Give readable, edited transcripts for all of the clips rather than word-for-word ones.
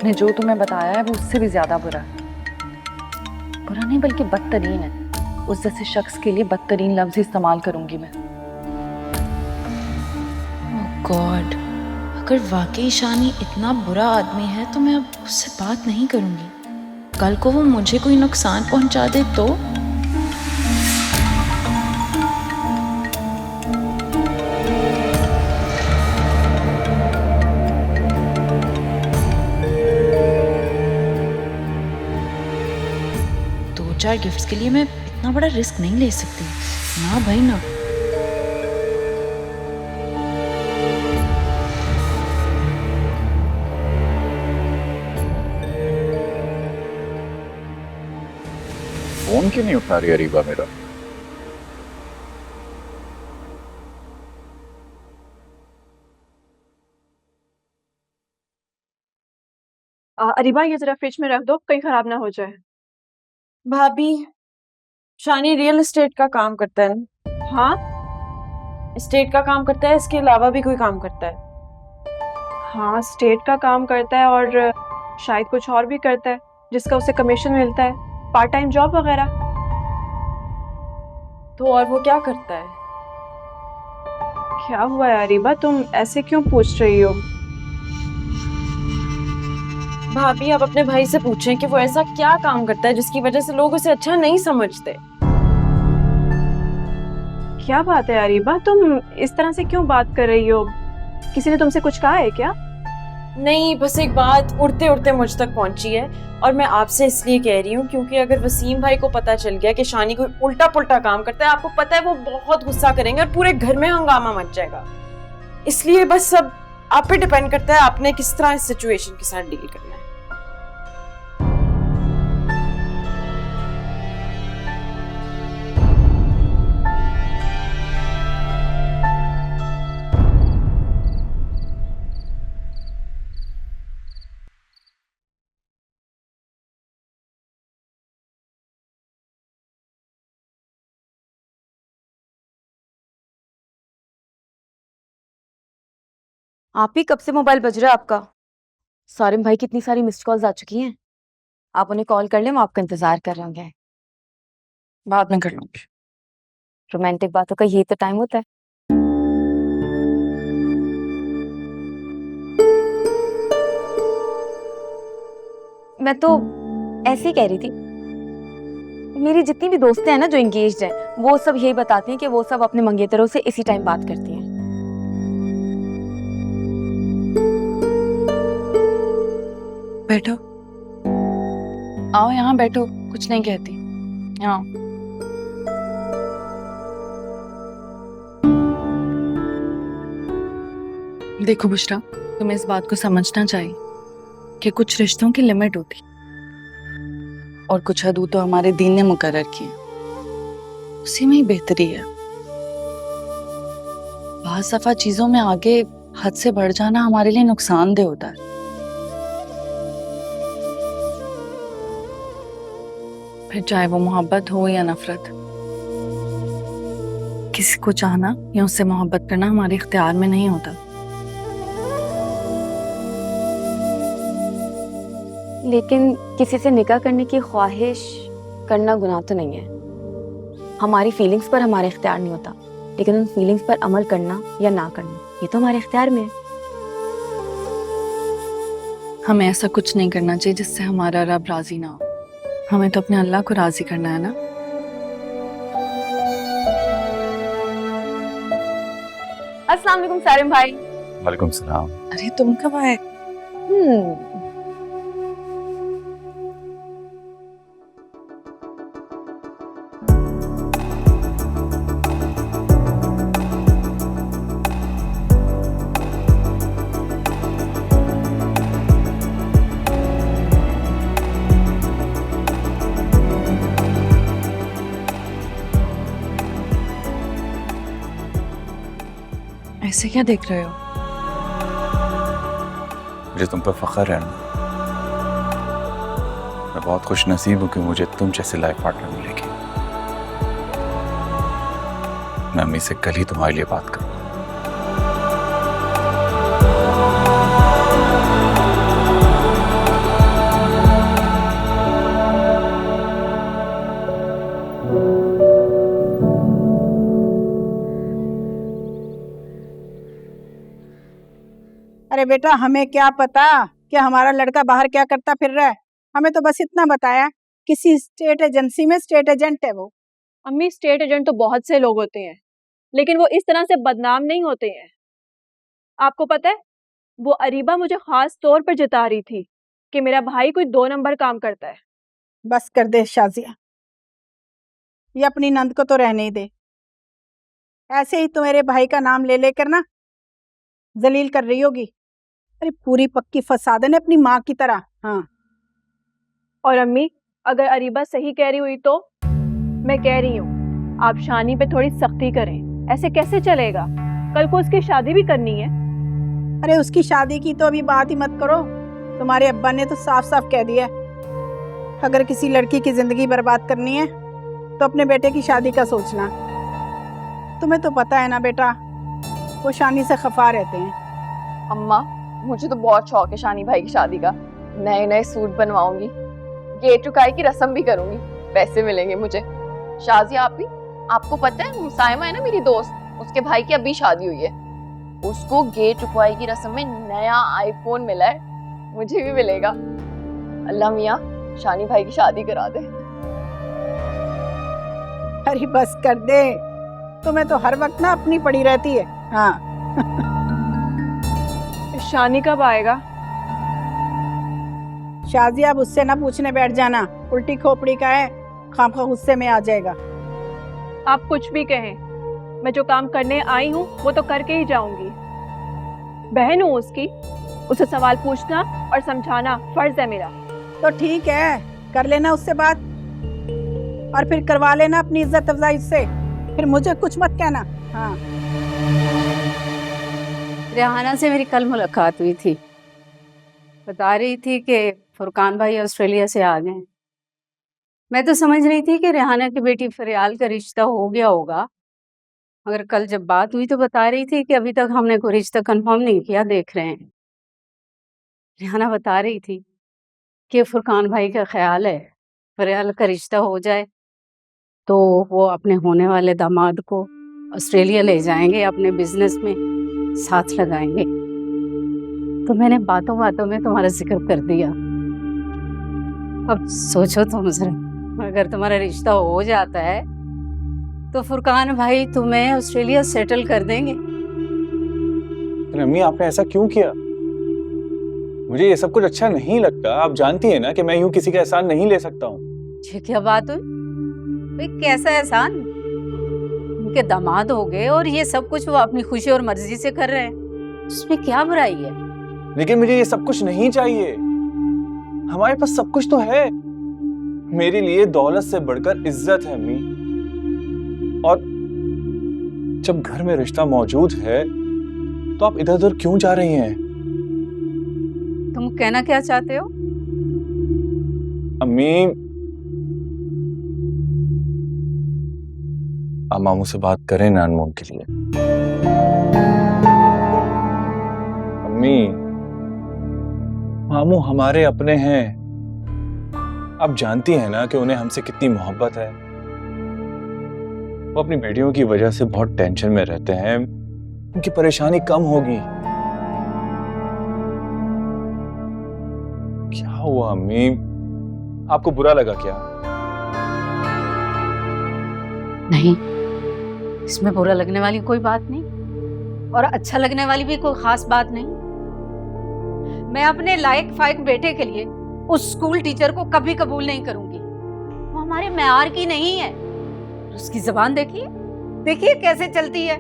उसने जो तुम्हें बताया है वो उससे भी ज्यादा बुरा है। बुरा नहीं बल्कि बदतरीन है। उस जैसे शख्स के लिए बदतरीन लफ्ज इस्तेमाल करूंगी मैं। ओह गॉड, अगर वाकई शानी इतना बुरा आदमी है तो मैं अब उससे बात नहीं करूंगी। कल को वो मुझे कोई नुकसान पहुंचा दे तो? दो चार गिफ्ट्स के लिए मैं इतना बड़ा रिस्क नहीं ले सकती। ना भाई ना। फोन क्यों नहीं उठा रही अरीबा मेरा? अरीबा ये जरा फ्रिज में रख दो, कहीं खराब ना हो जाए। भाभी, शानी रियल एस्टेट का काम करता है ना? हाँ एस्टेट का काम करता है, इसके अलावा भी कोई काम करता है? हाँ, स्टेट का काम करता है और शायद कुछ और भी करता है जिसका उसे कमीशन मिलता है, पार्ट टाइम जॉब वगैरह। तो और वो क्या करता है? क्या हुआ है अरीबा, तुम ऐसे क्यों पूछ रही हो? भाभी, आप अपने भाई से पूछें कि वो ऐसा क्या काम करता है जिसकी वजह से लोग उसे अच्छा नहीं समझते। क्या बात है अरीबा, तुम इस तरह से क्यों बात कर रही हो? किसी ने तुमसे कुछ कहा है क्या? नहीं, बस एक बात उड़ते उड़ते मुझ तक पहुंची है और मैं आपसे इसलिए कह रही हूँ क्योंकि अगर वसीम भाई को पता चल गया कि शानी कोई उल्टा पुल्टा काम करता है, आपको पता है वो बहुत गुस्सा करेंगे और पूरे घर में हंगामा मच जाएगा। इसलिए बस सब आप पे डिपेंड करता है आपने किस तरह इस सिचुएशन के साथ डील करना है। आप ही कब से मोबाइल बज रहा है आपका? सारिम भाई की इतनी सारी मिस्ड कॉल्स आ चुकी हैं। आप उन्हें कॉल कर लें, वो आपका इंतजार कर रहे होंगे। बाद में कर लूंगी। रोमांटिक बातों का यही तो टाइम होता है। मैं तो ऐसे ही कह रही थी, मेरी जितनी भी दोस्तें हैं ना जो एंगेज्ड हैं, वो सब यही बताती हैं कि वो सब अपने मंगेतरों से इसी टाइम बात करती हैं। बैठो, आओ यहाँ बैठो, कुछ नहीं कहती। यहाँ देखो बुशरा, तुम्हें इस बात को समझना चाहिए कि कुछ रिश्तों की लिमिट होती और कुछ हदूद तो हमारे दीन ने मुकर्रर की है, उसी में ही बेहतरी है। बहुत दफा चीजों में आगे हद से बढ़ जाना हमारे लिए नुकसानदेह होता है। फिर चाहे वो मोहब्बत हो या नफरत, किसी को चाहना या उससे मोहब्बत करना हमारे इख्तियार में नहीं होता। लेकिन किसी से निकाह करने की ख्वाहिश करना गुनाह तो नहीं है। हमारी फीलिंग्स पर हमारा इख्तियार नहीं होता, लेकिन उन फीलिंग्स पर अमल करना या ना करना ये तो हमारे इख्तियार में है। हमें ऐसा कुछ नहीं करना चाहिए जिससे हमारा रब राजी ना हो। हमें तो अपने अल्लाह को राजी करना है ना। अस्सलाम वालेकुम सारिम भाई। वालेकुम सलाम। अरे तुम कब आए? ऐसे क्या देख रहे हो? मुझे तुम पर फख्र है। मैं बहुत खुश नसीब हूँ कि मुझे तुम जैसे लाइफ पार्टनर मिलेगी। मैं अम्मी से कल ही तुम्हारे लिए बात करूँ। अरे बेटा, हमें क्या पता कि हमारा लड़का बाहर क्या करता फिर रहा है। हमें तो बस इतना बताया किसी स्टेट एजेंसी में स्टेट एजेंट है वो। अम्मी, स्टेट एजेंट तो बहुत से लोग होते हैं, लेकिन वो इस तरह से बदनाम नहीं होते हैं। आपको पता है, वो अरीबा मुझे खास तौर पर जता रही थी कि मेरा भाई कोई 2 नंबर काम करता है। बस कर दे शाजिया, ये अपनी नंद को तो रहने ही दे। ऐसे ही तो मेरे भाई का नाम ले लेकर ना जलील कर रही होगी। अरे पूरी पक्की फसादन है अपनी माँ की तरह। हाँ, और अम्मी, अगर अरीबा सही कह रही हुई तो मैं कह रही हूँ आप शानी पे थोड़ी सख्ती करें। ऐसे कैसे चलेगा? कल को उसकी शादी भी करनी है। अरे उसकी शादी की तो अभी बात ही मत करो। तुम्हारे अब्बा ने तो साफ साफ कह दिया है, अगर किसी लड़की की जिंदगी बर्बाद करनी है तो अपने बेटे की शादी का सोचना। तुम्हें तो पता है ना बेटा, वो शानी से खफा रहते हैं। अम्मा, मुझे तो बहुत शौक है शानी भाई की शादी का। नए नए सूट बनवाऊंगी, गेट टुकाई की रस्म भी करूंगी, पैसे मिलेंगे मुझे। शाजिया आप भी, आपको पता है मुसाइमा है ना मेरी दोस्त, उसके भाई की अभी शादी हुई है, उसको गेट टुकाई की रस्म में नया आईफोन मिला है, मुझे भी मिलेगा। अल्लाह मियाँ शानी भाई की शादी करा दे। अरे बस कर दे, तुम्हें तो हर वक्त ना अपनी पड़ी रहती है। हाँ शानी कब आएगा? शाजिया, अब उससे ना पूछने बैठ जाना, उल्टी खोपड़ी का है, खामखा गुस्से में आ जाएगा। आप कुछ भी कहें, मैं जो काम करने आई हूँ वो तो करके ही जाऊंगी। बहन हूँ उसकी, उसे सवाल पूछना और समझाना फर्ज है मेरा। तो ठीक है, कर लेना उससे बात और फिर करवा लेना अपनी इज्जत अफजाई से, फिर मुझे कुछ मत कहना। हाँ, रेहाना से मेरी कल मुलाकात हुई थी, बता रही थी कि फुरकान भाई ऑस्ट्रेलिया से आ गए। मैं तो समझ रही थी कि रेहाना की बेटी फरियाल का रिश्ता हो गया होगा, मगर कल जब बात हुई तो बता रही थी कि अभी तक हमने कोई रिश्ता कंफर्म नहीं किया, देख रहे हैं। रेहाना बता रही थी कि फुरकान भाई का ख्याल है फरियाल का रिश्ता हो जाए तो वो अपने होने वाले दामाद को ऑस्ट्रेलिया ले जाएंगे, अपने बिजनेस में साथ लगाएंगे। तो मैंने बातों बातों में तुम्हारा जिक्र कर दिया। अब सोचो तुम जरा, अगर तुम्हारा रिश्ता हो जाता है तो फुरकान भाई तुम्हें ऑस्ट्रेलिया सेटल कर देंगे। अम्मी, आपने ऐसा क्यों किया? मुझे ये सब कुछ अच्छा नहीं लगता। आप जानती है ना कि मैं यूं किसी का एहसान नहीं ले सकता हूँ। ये क्या बात हुई? भाई कैसा एहसान? उनके दामाद हो गए और ये सब कुछ वो अपनी खुशी और मर्जी से कर रहे हैं, उसमें क्या बुराई है? लेकिन मुझे ये सब कुछ नहीं चाहिए। हमारे पास सब कुछ तो है। मेरे लिए दौलत से बढ़कर इज्जत है अम्मी, और जब घर में रिश्ता मौजूद है तो आप इधर उधर क्यों जा रही हैं? तुम कहना क्या चाहते हो? अम्मी, आप मामू से बात करें ना अनमोल के लिए। अम्मी, मामू हमारे अपने हैं। आप जानती हैं ना कि उन्हें हमसे कितनी मोहब्बत है। वो अपनी बेटियों की वजह से बहुत टेंशन में रहते हैं, उनकी परेशानी कम होगी। क्या हुआ अम्मी, आपको बुरा लगा क्या? नहीं, इसमें बुरा लगने वाली कोई बात नहीं और अच्छा लगने वाली भी कोई खास बात नहीं। मैं अपने लायक फायक बेटे के लिए उस स्कूल टीचर को कभी कबूल नहीं करूंगी। वो हमारे मेयार की नहीं है। उसकी जुबान देखिए, देखिए कैसे चलती है।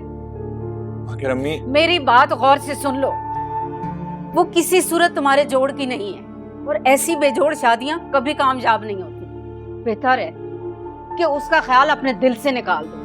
मगर अम्मी, मेरी बात गौर से सुन लो, वो किसी सूरत तुम्हारे जोड़ की नहीं है और ऐसी बेजोड़ शादियां कभी कामयाब नहीं होती। बेहतर है कि उसका ख्याल अपने दिल से निकाल दो।